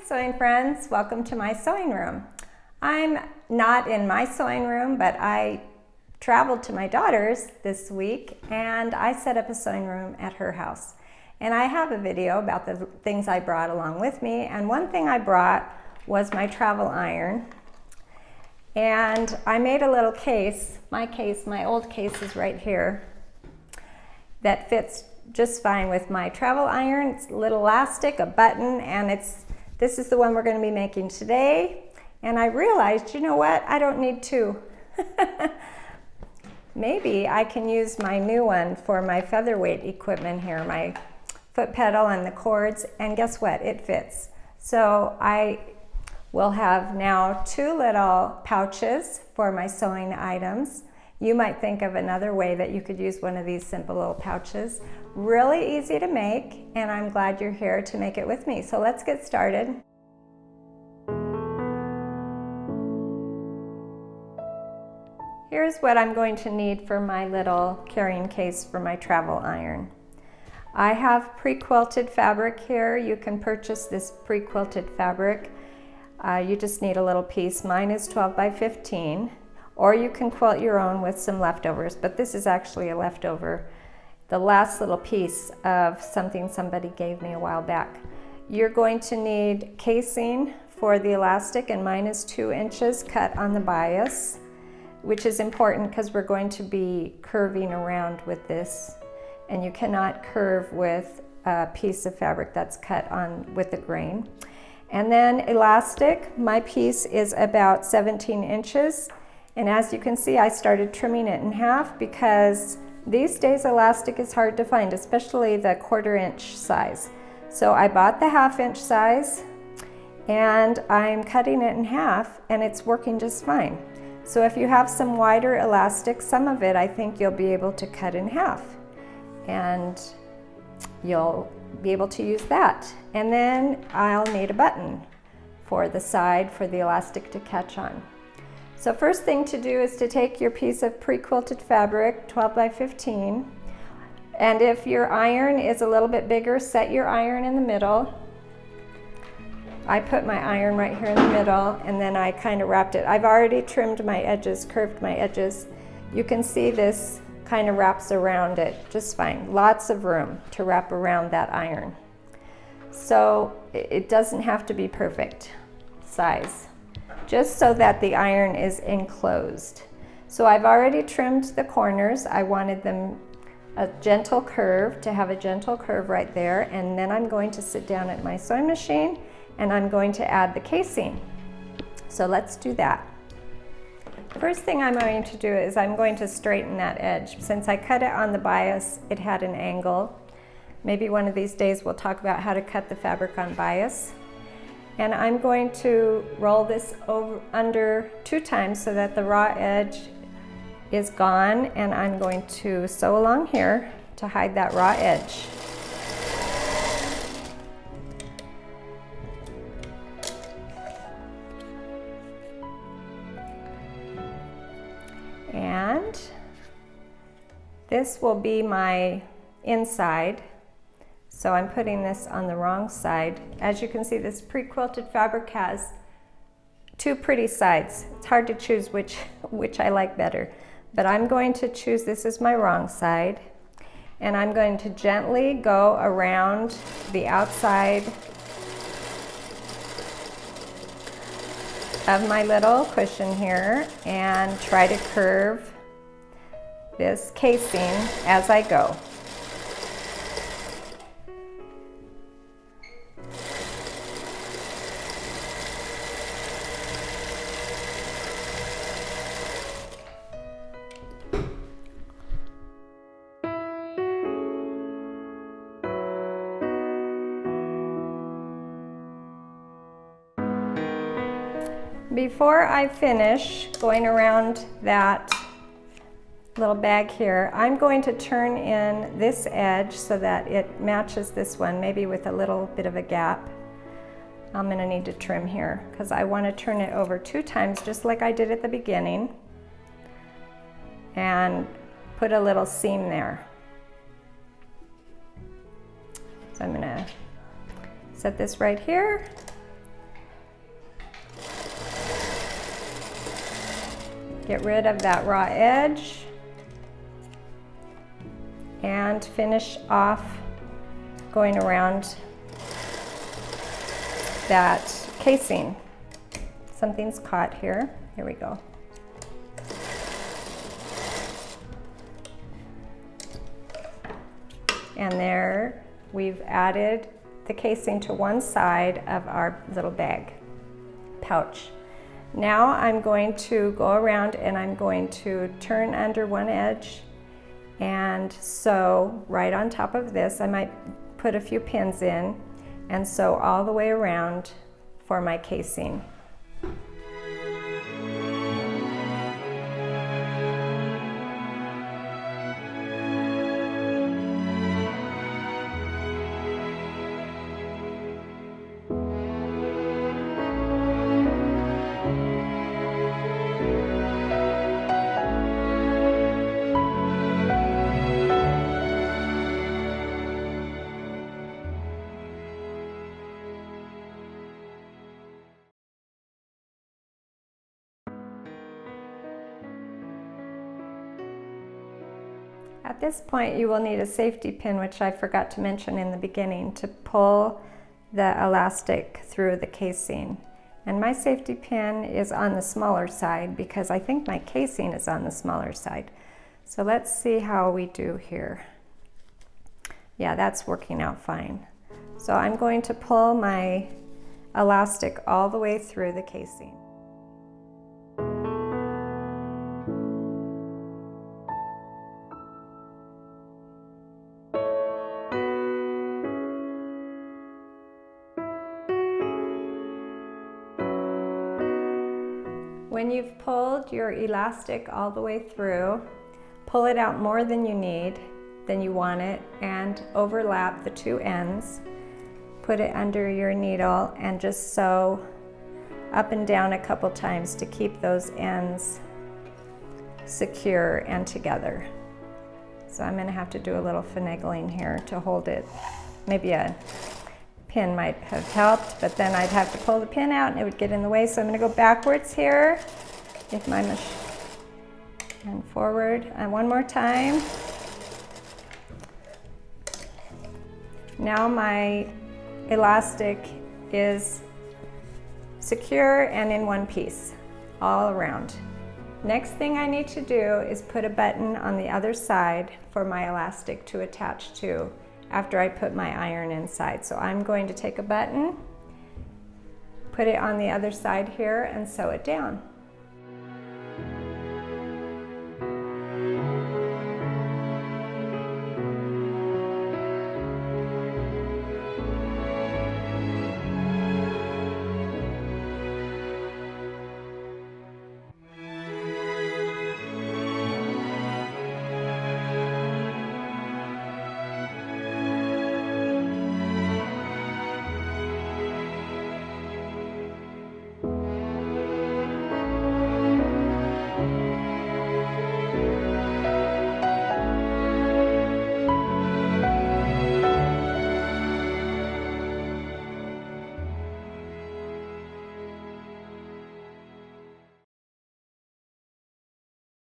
sewing friends, welcome to my sewing room. I'm not in my sewing room, but I traveled to my daughter's this week and I set up a sewing room at her house. And I have a video about the things I brought along with me, and one thing I brought was my travel iron. And I made a little case, my old case is right here, that fits just fine with my travel iron. It's a little elastic, a button, and this is the one we're going to be making today. And I realized, you know what, I don't need two. Maybe I can use my new one for my featherweight equipment here, my foot pedal and the cords, and guess what, it fits. So I will have now two little pouches for my sewing items. You might think of another way that you could use one of these simple little pouches. Really easy to make, and I'm glad you're here to make it with me. So let's get started. Here's what I'm going to need for my little carrying case for my travel iron. I have pre-quilted fabric here. You can purchase this pre-quilted fabric. You just need a little piece. Mine is 12 by 15. Or you can quilt your own with some leftovers, but this is actually a leftover. The last little piece of something somebody gave me a while back. You're going to need casing for the elastic, and mine is 2 inches cut on the bias, which is important because we're going to be curving around with this, and you cannot curve with a piece of fabric that's cut on with the grain. And then elastic, my piece is about 17 inches. And as you can see, I started trimming it in half because these days elastic is hard to find, especially the 1/4 inch size. So I bought the 1/2 inch size and I'm cutting it in half, and it's working just fine. So if you have some wider elastic, some of it I think you'll be able to cut in half and you'll be able to use that. And then I'll need a button for the side for the elastic to catch on. So first thing to do is to take your piece of pre-quilted fabric, 12 by 15, and if your iron is a little bit bigger, set your iron in the middle. I put my iron right here in the middle, and then I kind of wrapped it. I've already trimmed my edges, curved my edges. You can see this kind of wraps around it just fine. Lots of room to wrap around that iron. So it doesn't have to be perfect size, just so that the iron is enclosed. So I've already trimmed the corners. I wanted them a gentle curve, to have a gentle curve right there, and then I'm going to sit down at my sewing machine and I'm going to add the casing. So let's do that. First thing I'm going to do is I'm going to straighten that edge. Since I cut it on the bias, it had an angle. Maybe one of these days we'll talk about how to cut the fabric on bias. And I'm going to roll this over under 2 times so that the raw edge is gone, and I'm going to sew along here to hide that raw edge. And this will be my inside. So I'm putting this on the wrong side. As you can see, this pre-quilted fabric has 2 pretty sides. It's hard to choose which I like better. But I'm going to choose this as my wrong side. And I'm going to gently go around the outside of my little cushion here and try to curve this casing as I go. Before I finish going around that little bag here, I'm going to turn in this edge so that it matches this one, maybe with a little bit of a gap. I'm going to need to trim here because I want to turn it over 2 times just like I did at the beginning and put a little seam there. So I'm going to set this right here Get rid of that raw edge and finish off going around that casing. Something's caught here. Here we go. And there we've added the casing to one side of our little bag pouch. Now I'm going to go around and I'm going to turn under one edge and sew right on top of this. I might put a few pins in and sew all the way around for my casing. At this point, you will need a safety pin, which I forgot to mention in the beginning, to pull the elastic through the casing. And my safety pin is on the smaller side because I think my casing is on the smaller side. So let's see how we do here. Yeah, that's working out fine. So I'm going to pull my elastic all the way through the casing. When you've pulled your elastic all the way through, pull it out more than you need, than you want it, and overlap the two ends. Put it under your needle and just sew up and down a couple times to keep those ends secure and together. So I'm going to have to do a little finagling here to hold it. Maybe a pin might have helped, but then I'd have to pull the pin out and it would get in the way. So I'm going to go backwards here with my machine and forward, and one more time. Now my elastic is secure and in one piece all around. Next thing I need to do is put a button on the other side for my elastic to attach to after I put my iron inside. So I'm going to take a button, put it on the other side here, and sew it down.